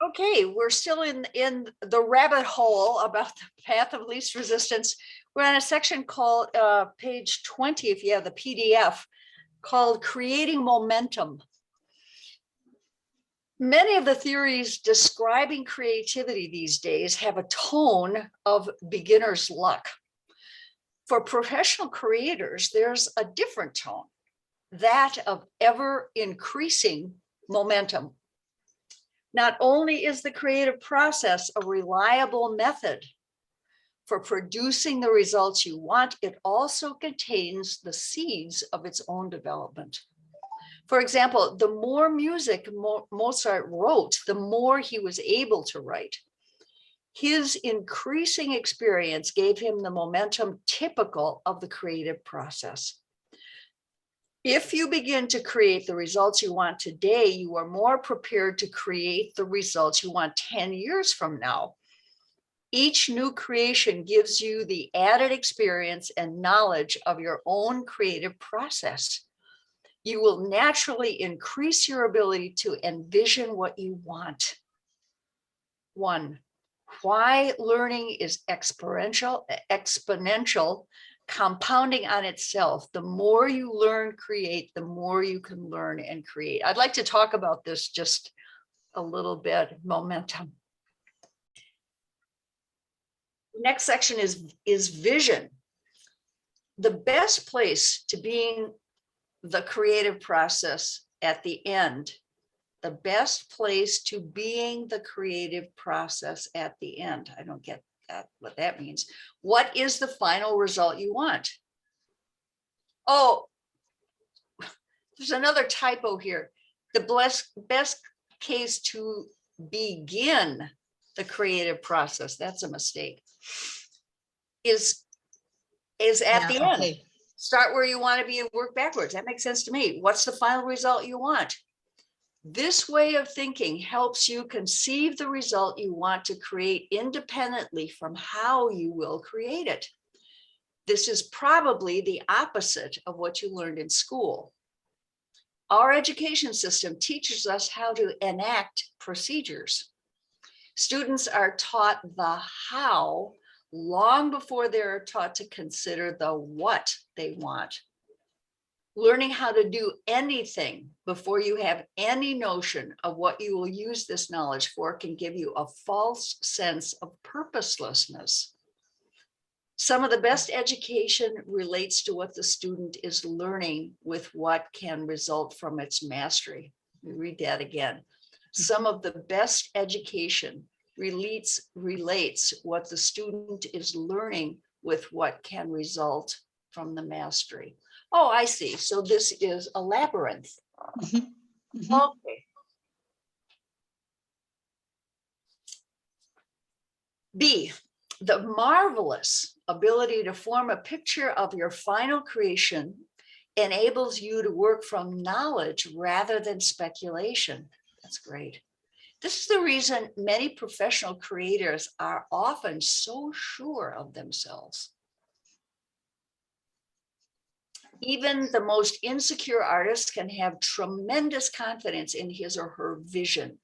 Okay, we're still in the rabbit hole about the path of least resistance. We're on a section called page 20, if you have the PDF, called Creating Momentum. Many of the theories describing creativity these days have a tone of beginner's luck. For professional creators, there's a different tone, that of ever increasing momentum. Not only is the creative process a reliable method for producing the results you want, it also contains the seeds of its own development. For example, the more music Mozart wrote, the more he was able to write. His increasing experience gave him the momentum typical of the creative process. If you begin to create the results you want today, you are more prepared to create the results you want 10 years from now. Each new creation gives you the added experience and knowledge of your own creative process. You will naturally increase your ability to envision what you want. 1, why learning is exponential, compounding on itself. The more you learn, create, the more you can learn and create. I'd like to talk about this just a little bit, momentum. Next section is vision. The best place to being the creative process at the end, the best place to being the creative process at the end. I don't get what that means. What is the final result you want? Oh, there's another typo here. The best case to begin the creative process, that's a mistake, is at the end. Start where you want to be and work backwards. That makes sense to me. What's the final result you want? This way of thinking helps you conceive the result you want to create independently from how you will create it. This is probably the opposite of what you learned in school. Our education system teaches us how to enact procedures. Students are taught the how long before they're taught to consider the what they want. Learning how to do anything before you have any notion of what you will use this knowledge for can give you a false sense of purposelessness. Some of the best education relates to what the student is learning with what can result from its mastery. Let me read that again. Some of the best education relates what the student is learning with what can result from the mastery. Oh, I see. So this is a labyrinth. Okay. B, the marvelous ability to form a picture of your final creation enables you to work from knowledge rather than speculation. That's great. This is the reason many professional creators are often so sure of themselves. Even the most insecure artist can have tremendous confidence in his or her vision.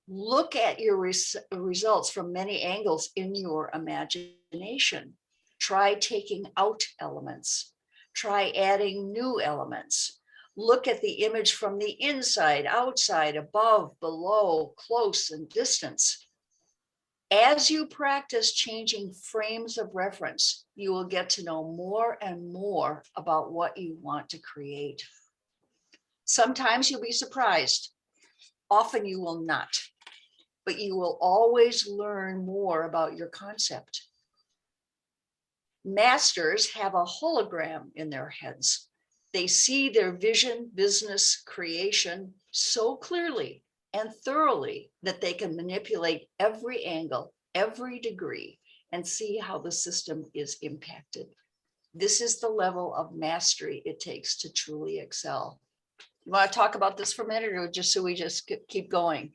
Look at your results from many angles in your imagination. Try taking out elements. Try adding new elements. Look at the image from the inside, outside, above, below, close, and distance. As you practice changing frames of reference, you will get to know more and more about what you want to create. Sometimes you'll be surprised. Often you will not, but you will always learn more about your concept. Masters have a hologram in their heads. They see their vision, business, creation so clearly and thoroughly that they can manipulate every angle, every degree, and see how the system is impacted. This is the level of mastery it takes to truly excel. You want to talk about this for a minute, or just so we just keep going?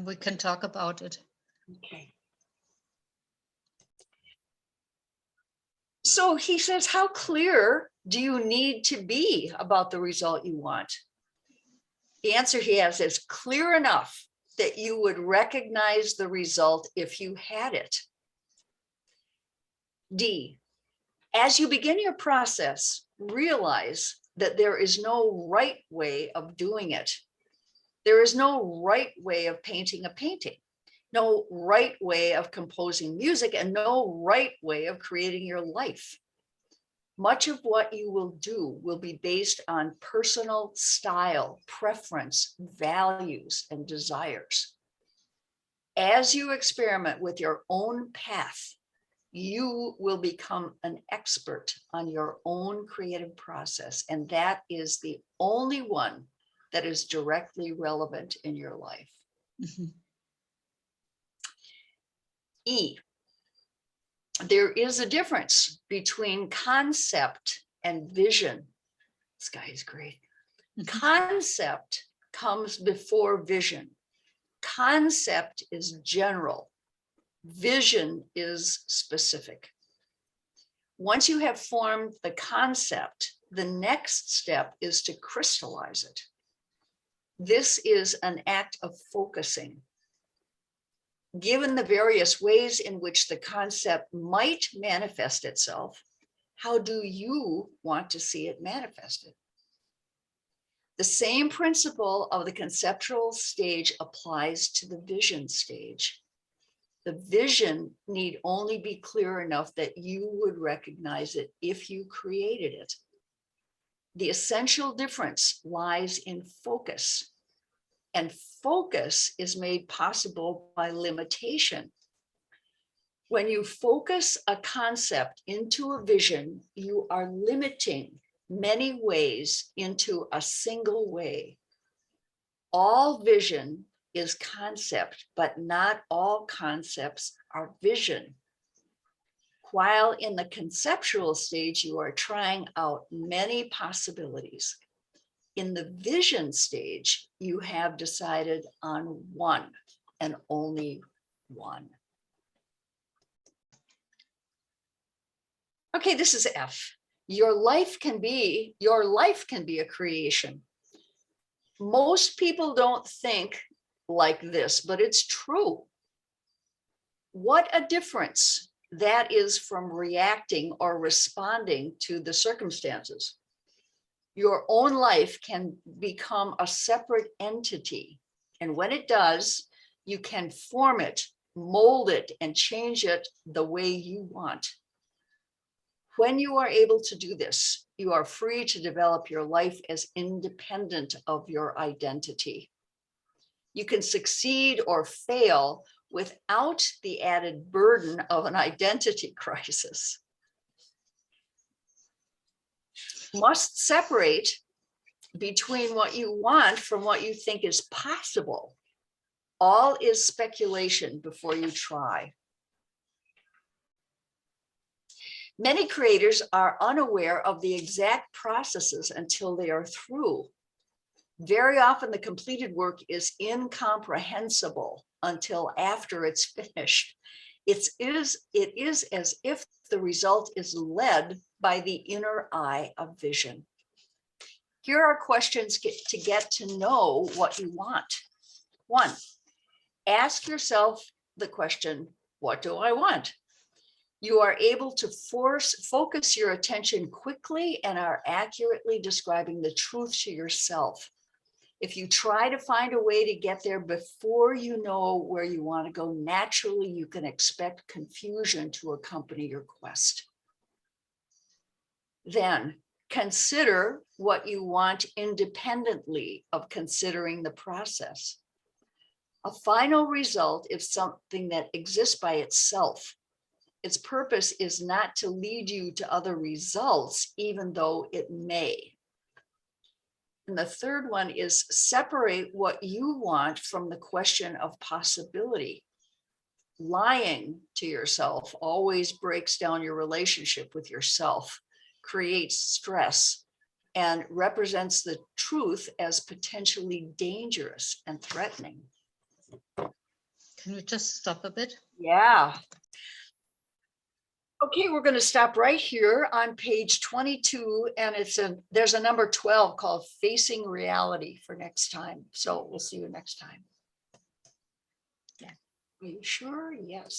We can talk about it. Okay. So he says, how clear do you need to be about the result you want? The answer he has is clear enough that you would recognize the result if you had it. D, as you begin your process, realize that there is no right way of doing it. There is no right way of painting a painting, no right way of composing music, and no right way of creating your life. Much of what you will do will be based on personal style, preference, values, and desires. As you experiment with your own path, you will become an expert on your own creative process, and that is the only one that is directly relevant in your life. Mm-hmm. E, there is a difference between concept and vision. This guy is great. Mm-hmm. Concept comes before vision. Concept is general. Vision is specific. Once you have formed the concept, the next step is to crystallize it. This is an act of focusing. Given the various ways in which the concept might manifest itself, how do you want to see it manifested? The same principle of the conceptual stage applies to the vision stage. The vision need only be clear enough that you would recognize it if you created it. The essential difference lies in focus, and focus is made possible by limitation. When you focus a concept into a vision, you are limiting many ways into a single way. All vision is concept, but not all concepts are vision. While in the conceptual stage, you are trying out many possibilities. In the vision stage, you have decided on one and only one. Okay, this is F. Your life can be a creation. Most people don't think like this, but it's true. What a difference that is from reacting or responding to the circumstances. Your own life can become a separate entity. And when it does, you can form it, mold it, and change it the way you want. When you are able to do this, you are free to develop your life as independent of your identity. You can succeed or fail without the added burden of an identity crisis. Must separate between what you want from what you think is possible. All is speculation before you try. Many creators are unaware of the exact processes until they are through. Very often the completed work is incomprehensible until after it's finished. It is as if the result is led by the inner eye of vision. Here are questions to get to know what you want. 1, ask yourself the question, what do I want? You are able to focus your attention quickly and are accurately describing the truth to yourself. If you try to find a way to get there before you know where you want to go, naturally you can expect confusion to accompany your quest. Then consider what you want independently of considering the process. A final result is something that exists by itself. Its purpose is not to lead you to other results, even though it may. And the third one is separate what you want from the question of possibility. Lying to yourself always breaks down your relationship with yourself, creates stress, and represents the truth as potentially dangerous and threatening. Can we just stop a bit? Yeah. Okay, we're going to stop right here on page 22, and there's a number 12 called Facing Reality for next time. So we'll see you next time. Yeah. Are you sure? Yes.